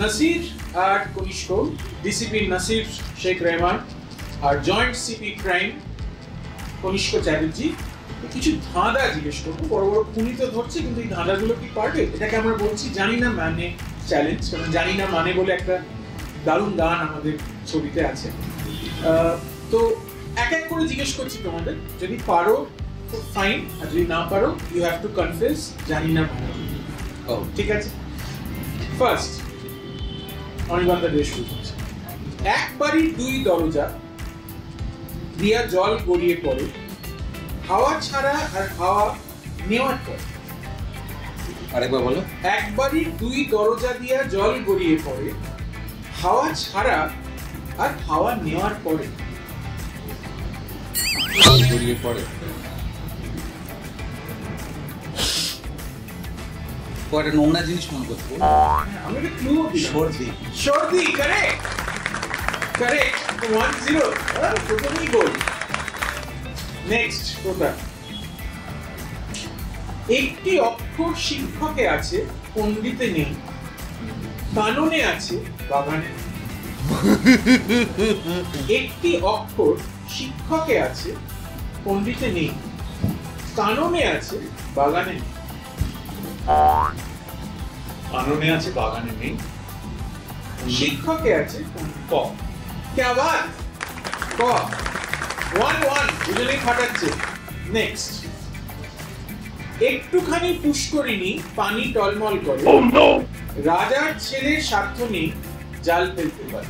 নাসির আর কনিষ্ক, ডিসিপি নাসির শেখ রেহমান আর joint CP crime Kanishka Chatterjee কিছু ধাঁধা জিজ্ঞেস করবো। বড় বড় খুনি তো ধরছে, কিন্তু এই ধাঁধাগুলো কি পারবে? এটাকে আমরা বলছি জানি না মানে চ্যালেঞ্জ। কারণ জানি না মানে বলে একটা দারুণ গান আমাদের ছবিতে আছে। তো এক এক করে জিজ্ঞেস করছি তোমাদের, যদি পারো ফাইন, আর যদি না পারো ইউ হ্যাভ টু কনফেস জানি না মানে। ঠিক আছে, ফার্স্ট অনির্বাণদা দিয়ে শুরু করছে। এক বাড়ির দুই দরজা দিয়া জল গড়িয়ে পড়ে, হাওয়া ছাড়া আর হাওয়া নেওয়ার পর। আরেকবার বলো। এক বাড়ির দুই দরজা দিয়া জল গড়িয়ে পড়ে, হাওয়া ছাড়া আর হাওয়া নেওয়ার পরে। জল গড়িয়ে পড়ে, একটা নোংরা জিনিস মনে করতে। আমি একটা ক্লু দিলাম। সর্দি। সর্দি, কারেক্ট কারেক্ট, 1-0, প্রথমেই গোল। নেক্সট প্রকার। একটি অক্ষর শিক্ষকে আছে, পণ্ডিতে নেই, কাননে আছে, বাগানে নেই। একটি অক্ষর শিক্ষকে আছে, পণ্ডিতে নেই, কাননে আছে, বাগানে নেই। কাননে আছে, বাগানে নেই, শিক্ষকে আছে, ক। क्या बात, ক। 1-1, দুজনেই ফাটাচ্ছে। নেক্সট। একটুখানি পুষ্করিণী পানি টলমল করে, রাজার ছেলের সাধ্য নেই জাল ফেলতে পারে।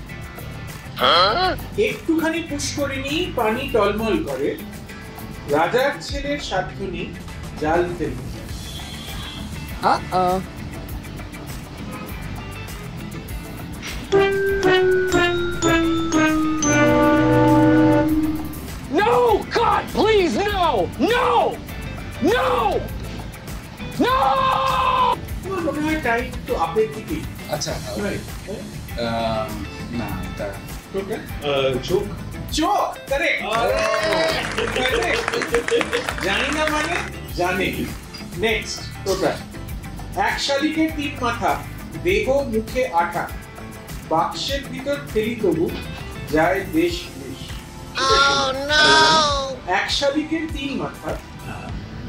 একটুখানি পুষ্করিণী পানি টলমল করে, রাজার ছেলের সাধ্য নেই জাল ফেলতে পারে। No! God, please, no! No! No! No! তোমার মনে হয় টাইম একটু আপের দিকে। আচ্ছা, না এটা চোখ। চোখ, কারেক্ট। জানি না মানে জানে। নেক্সট প্রকার। এক শালিকের তিন মাথা, দেহ মুখে আঠা, বাক্সের ভিতর ফেলি তবু যায় দেশ দেশ। এক শালিকের তিন মাথা,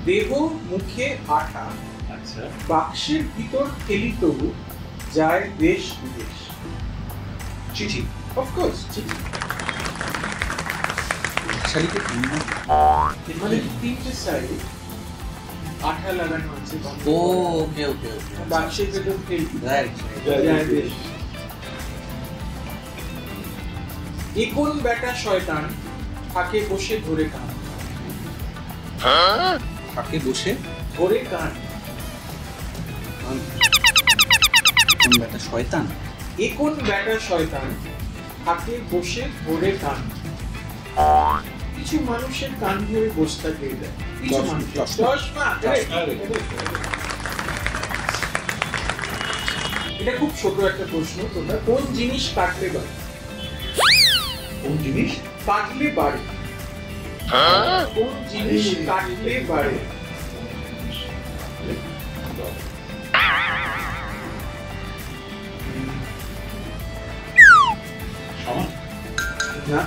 দেহ মুখে আঠা, আচ্ছা, বাক্সের ভিতর ফেলি তবু যায় দেশ বিদেশ। চিঠি। অফকোর্স চিঠি। শালিকে মানে তিনটে সাইড আঠা লাগানো আছে। ও ওকে ওকে ওকে, বাক্সের ভিতর ফেলি রাইট। যায় দেশ। কোন বেটা শয়তান থাকে বসে ধরে কান। থাকে বসে ধরে কান। কোন বেটা শয়তান? কোন বেটা শয়তান থাকে বসে ধরে কান। কিছু মানুষের কান ধরে বসে থাকে। কিছু মানুষ চশমা। এটা খুব ছোট একটা প্রশ্ন। তোমরা কোন জিনিস কাটলে বাড়ে? কোন জিনিস কাটলে বাড়ে? কোন জিনিস কাটলে বাড়ে? না,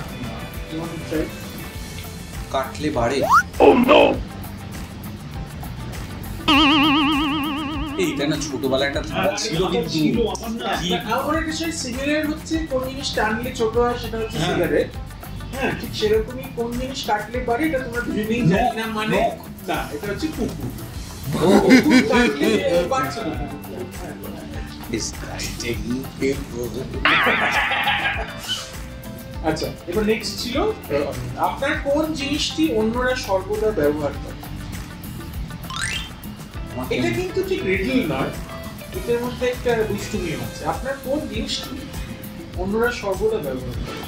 কাটলে বাড়ে। এইটা না ছোটবেলা একটা ধারা ছিল, কিন্তু আমার একটা সেই সিগারেট হচ্ছে কোন জিনিস টানলে ছোট হয় সেটা হচ্ছে সিগারেট। হ্যাঁ, ঠিক সেরকমই কোন জিনিস কাটলে পারে এটা তোমরা দুজনেই জানি না মানে না, এটা হচ্ছে কুকুর। কুকুর কাটলে বাড়ছে না। আচ্ছা, এবার নেক্সট ছিল আপনার কোন জিনিসটি অন্যরা সর্বদা ব্যবহার করে? এটা কিন্তু ঠিক রিডল নয়, এটার মধ্যে একটা দুষ্টুমি আছে। আপনার কোন জিনিসটি অন্যরা সর্বদা ব্যবহার করে?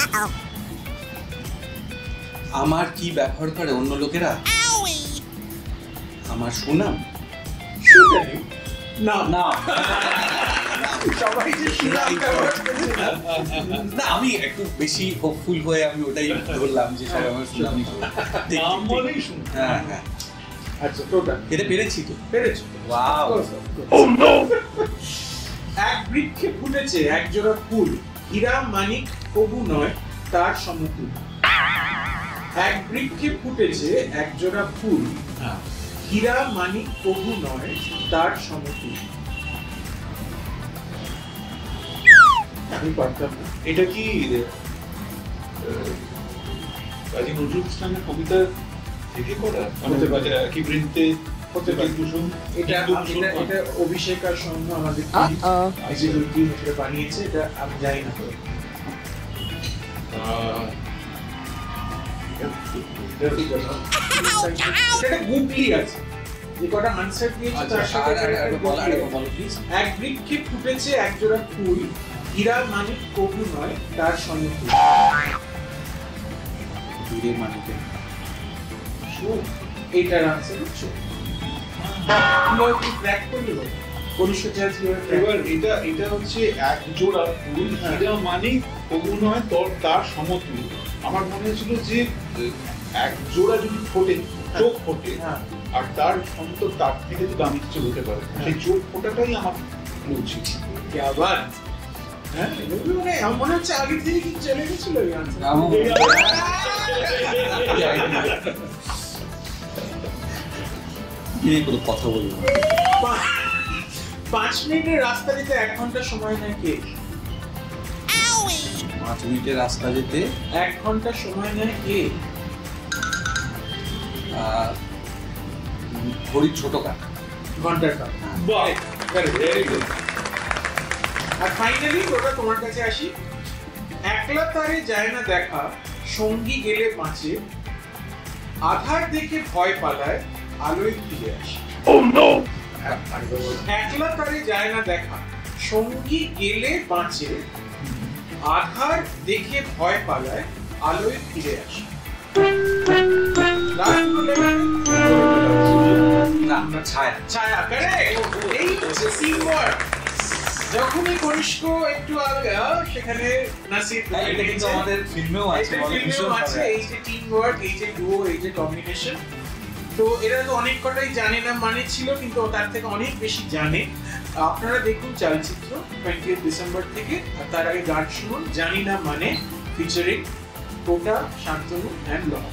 আমার কি ব্যবহার করে অন্য লোকেরা? আমার সুনাম। না না, সবাই যে সুনাম ব্যবহার করে না, আমি একটু বেশি হোপফুল হয়ে আমি ওটাই ধরলাম যে সবাই আমার সুনামই করে। নাম বলেই শুনুন। হ্যাঁ হ্যাঁ, আচ্ছা, টোটাল এটা পেরেছি তো। পেরেছো? ওয়াও। Oh no! এক বৃক্ষে ফুটেছে এক জোড়া ফুল, হীরা মানিক কবু নয় তার সমতুল। এক বৃক্ষে ফুটেছে এক জোড়া ফুল, হীরা মানিক কবু নয় তার সমতুল। আমি পারতাম না। এটা কি কাজী নজরুল ইসলামের কবিতা থেকে করা? হতে পারে। কি বৃন্তে হতে পারে। কুসুম এটা অভিষেকার সঙ্গে আমাদের এটা বানিয়েছে, এটা আমি জানি না। এটা গুগলি আছে, যে কটা আনসার দিয়েছে তার সাথে এক বৃক্ষে ফুটেছে এক জোড়া ফুল, হীরা মানিক কবু নয় তার সমতুল। হীরে মানিকের এইটার আনসার হচ্ছে ক্র্যাক করলে হবে। এবার এটা হচ্ছে এক জোড়া ফুল, হীরা মানিক কবু নয় তার সমতুল। আমার মনে হয়েছিল যে এক জোড়া যদি ফোটে, চোখ ফোটে, আর তার সমতুল তার থেকে তো দামি কিছু হতে পারে, সেই চোখ ফোটাটাই আমার উচিত। আবার হ্যাঁ, মানে আমার মনে হচ্ছে আগে থেকে কি চলে গেছিল এই আনসার। কোনো কথা বলবো 5 মিনিটের রাস্তা যেতে 1 ঘন্টা সময় নেয় কে? 5 মিনিটের রাস্তা যেতে 1 ঘন্টা সময় নেয় কে? ঘড়ির ছোট কাকা। ঘন্টার কাজ। বাহ, ভেরি গুড। আর ফাইনালি ওটা তোমার কাছে আসি। একলা তারে যায় না দেখা, সঙ্গী গেলে বাঁচে, আধার দেখে ভয় পালায়, আলোয় ফিরে আসে। একলা তারে যায় না দেখা, সঙ্গী গেলে বাঁচে, আধার দেখে ভয় পালায়, আলোয় ফিরে আসে। ছায়া। ছায়া, correct! এই হচ্ছে teamwork। যখনই কনিষ্ক একটু আগে সেখানে নাসির এটা কিন্তু আমাদের ফিল্মেও আছে, এই যে টিম ওয়ার্ক, এই যে ডুও, এই যে কম্বিনেশন। তো এরা তো অনেক কটাই জানে না মানে ছিল, কিন্তু তার থেকে অনেক বেশি জানে। আপনারা দেখুন চলচ্চিত্র 20 ডিসেম্বর থেকে। আর তার আগে গান শুনুন জানি না মানে, ফিচারিং কোটা, শান্তনু অ্যান্ড লহা।